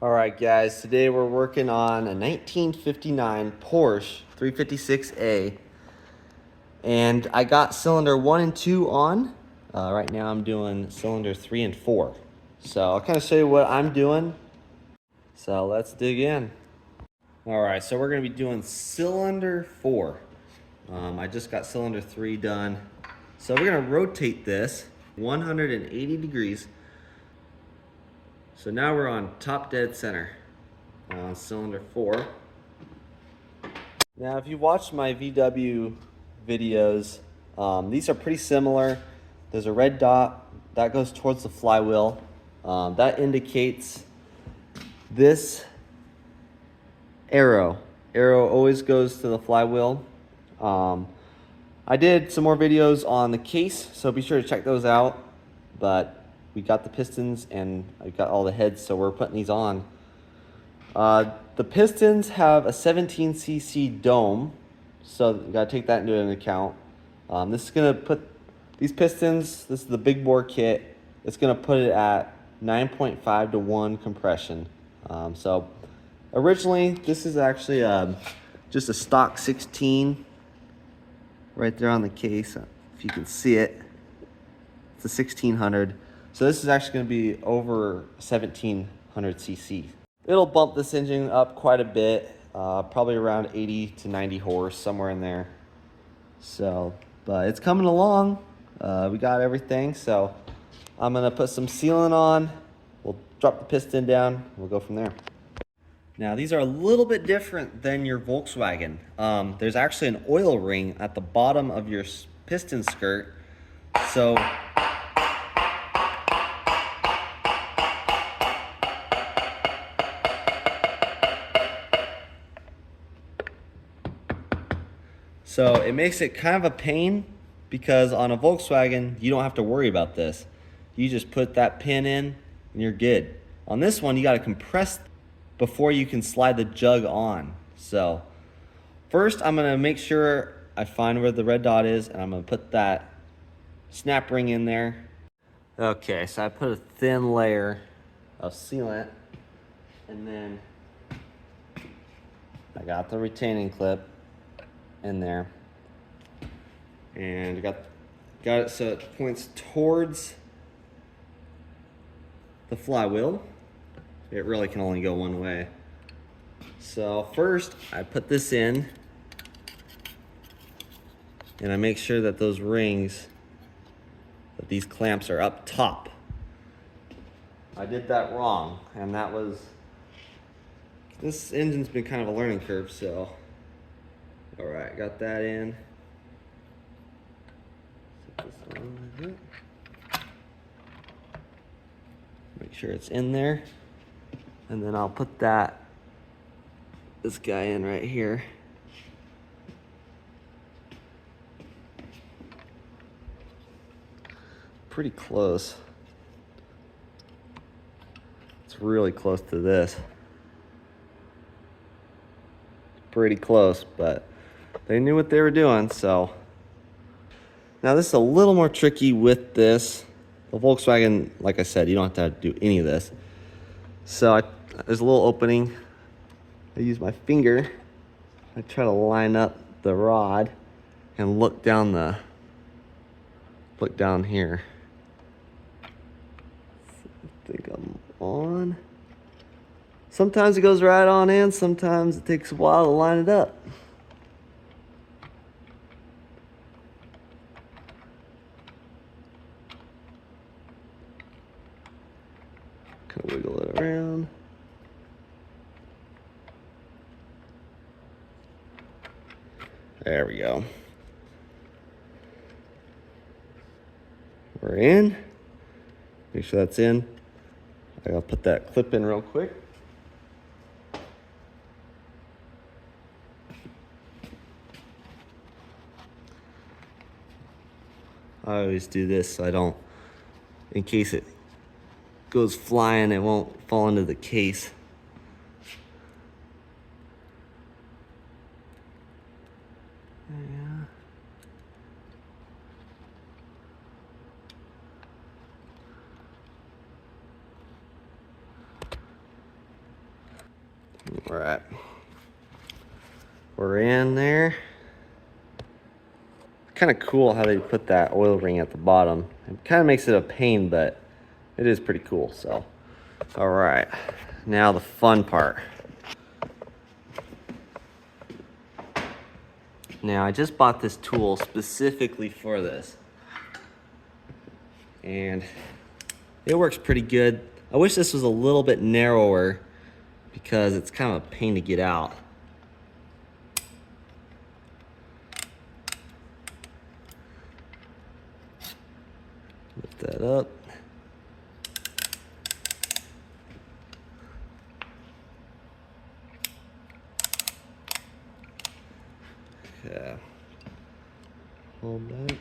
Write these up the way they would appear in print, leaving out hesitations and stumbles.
Alright guys, today we're working on a 1959 Porsche 356A, and I got cylinder 1 and 2 on. Right now I'm doing cylinder 3 and 4. So I'll kind of show you what I'm doing. So let's dig in. Alright, so we're going to be doing cylinder 4. I just got cylinder 3 done. So we're going to rotate this 180 degrees. So now we're on top dead center on cylinder 4. Now if you watched my VW videos, these are pretty similar. There's a red dot that goes towards the flywheel. That indicates this arrow always goes to the flywheel. I did some more videos on the case, so be sure to check those out. But we got the pistons and I got all the heads, so we're putting these on. The pistons have a 17cc dome, so you gotta take that into account. This is gonna put these pistons, this is the big bore kit, it's gonna put it at 9.5 to 1 compression. So originally this is actually just a stock 16 right there on the case, if you can see it. It's a 1600. So this is actually going to be over 1700 cc. It'll bump this engine up quite a bit, probably around 80 to 90 horse, somewhere in there. So, but it's coming along. We got everything. So I'm going to put some sealant on. We'll drop the piston down. We'll go from there. Now these are a little bit different than your Volkswagen. There's actually an oil ring at the bottom of your piston skirt. So it makes it kind of a pain, because on a Volkswagen, you don't have to worry about this. You just put that pin in and you're good. On this one, you got to compress before you can slide the jug on. So first, I'm going to make sure I find where the red dot is, and I'm going to put that snap ring in there. Okay, so I put a thin layer of sealant, and then I got the retaining clip in there, and got it so it points towards the flywheel. It really can only go one way. So first I put this in, and I make sure that those rings, that these clamps are up top. I did that wrong, and that was, this engine's been kind of a learning curve. So all right, got that in. Set this on like that. Make sure it's in there. And then I'll put this guy in right here. Pretty close. It's really close to this. Pretty close, but they knew what they were doing. So now this is a little more tricky with this. The Volkswagen, like I said, you don't have to do any of this. So there's a little opening. I use my finger. I try to line up the rod and look down here. I think I'm on. Sometimes it goes right on in, sometimes it takes a while to line it up. Kind of wiggle it around. There we go. We're in. Make sure that's in. I gotta put that clip in real quick. I always do this so I don't, in case it goes flying, it won't fall into the case. Yeah. All right. We're in there. Kind of cool how they put that oil ring at the bottom. It kind of makes it a pain, but it is pretty cool. So, all right, now the fun part. Now I just bought this tool specifically for this, and it works pretty good. I wish this was a little bit narrower because it's kind of a pain to get out. Lift that up. Okay. Hold that.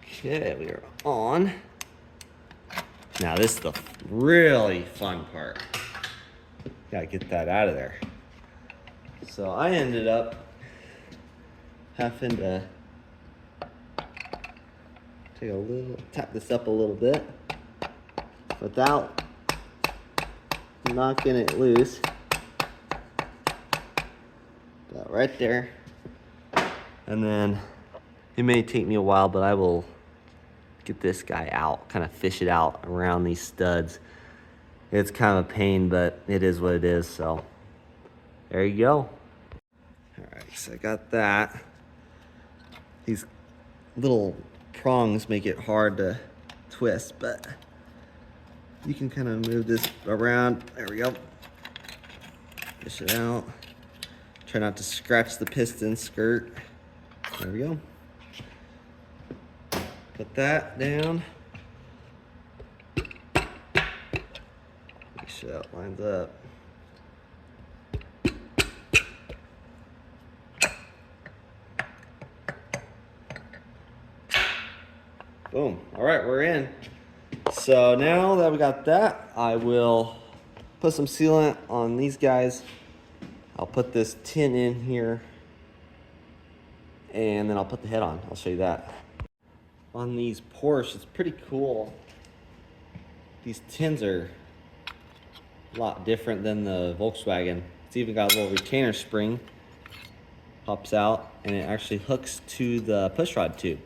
Okay, we are on. Now this is the really fun part. Gotta get that out of there. So I ended up having to tap this up a little bit without knocking it loose. Got right there. And then it may take me a while, but I will get this guy out, kind of fish it out around these studs. It's kind of a pain, but it is what it is, so there you go. All right, so I got that. These little prongs make it hard to twist, but you can kind of move this around. There we go. Fish it out. Try not to scratch the piston skirt. There we go. Put that down. Make sure that lines up. Boom. All right, we're in. So now that we got that, I will put some sealant on these guys. I'll put this tin in here, and then I'll put the head on. I'll show you that. On these Porsche, it's pretty cool. These tins are a lot different than the Volkswagen. It's even got a little retainer spring, pops out, and it actually hooks to the pushrod tube.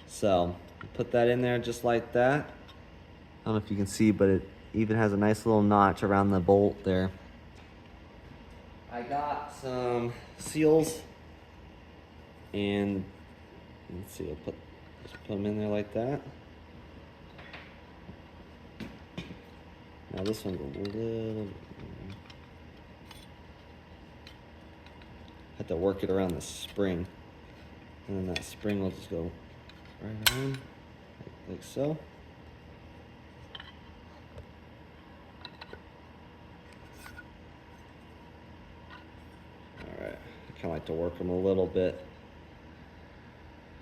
So put that in there just like that. I don't know if you can see, but it even has a nice little notch around the bolt there. I got some seals, and let's see, I'll just put them in there like that. Now this one's a little, have to work it around the spring, and then that spring will just go right on, like so. All right, I kind of like to work them a little bit,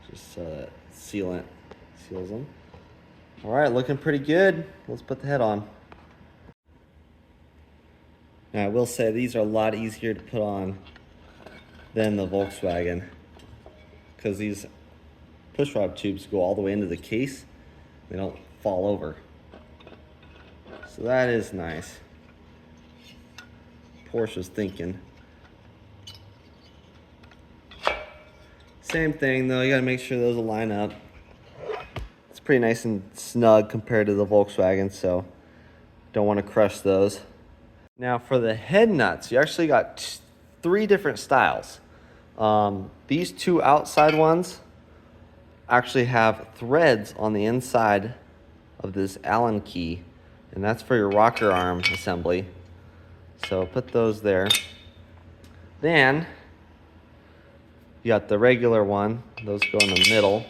just so that sealant seals them. All right, looking pretty good. Let's put the head on. Now I will say these are a lot easier to put on than the Volkswagen, because these pushrod tubes go all the way into the case. They don't fall over. So that is nice. Porsche's thinking. Same thing though, you gotta make sure those will line up. It's pretty nice and snug compared to the Volkswagen, so don't want to crush those. Now for the head nuts, you actually got three different styles. These two outside ones actually have threads on the inside of this Allen key, and that's for your rocker arm assembly. So put those there. Then you got the regular one, those go in the middle.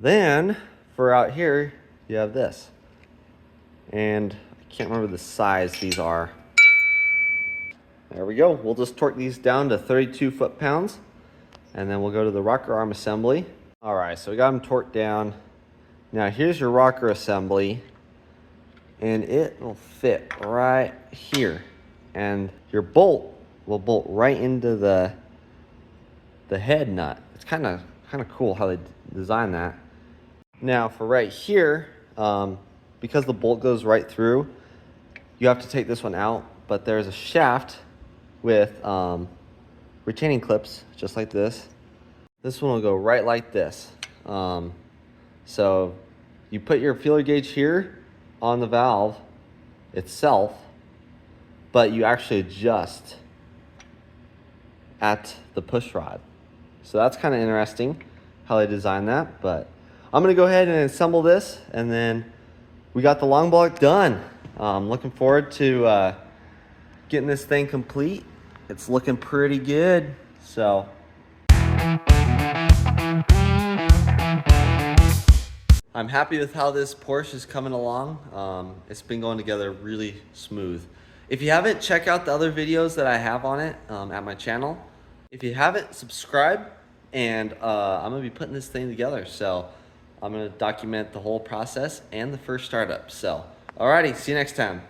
Then for out here, you have this. And I can't remember the size these are. There we go. We'll just torque these down to 32 foot-pounds, and then we'll go to the rocker arm assembly. All right, so we got them torqued down. Now here's your rocker assembly, and it will fit right here. And your bolt will bolt right into the head nut. It's kind of kind of cool how they designed that. Now for right here, because the bolt goes right through, you have to take this one out, but there's a shaft with retaining clips, just like this. This one will go right like this. So you put your feeler gauge here on the valve itself, but you actually adjust at the push rod. So that's kind of interesting how they designed that, but I'm gonna go ahead and assemble this, and then we got the long block done. Looking forward to getting this thing complete. It's looking pretty good, so. I'm happy with how this Porsche is coming along. It's been going together really smooth. If you haven't, check out the other videos that I have on it at my channel. If you haven't, subscribe, and I'm gonna be putting this thing together. So I'm gonna document the whole process and the first startup. So, alrighty, see you next time.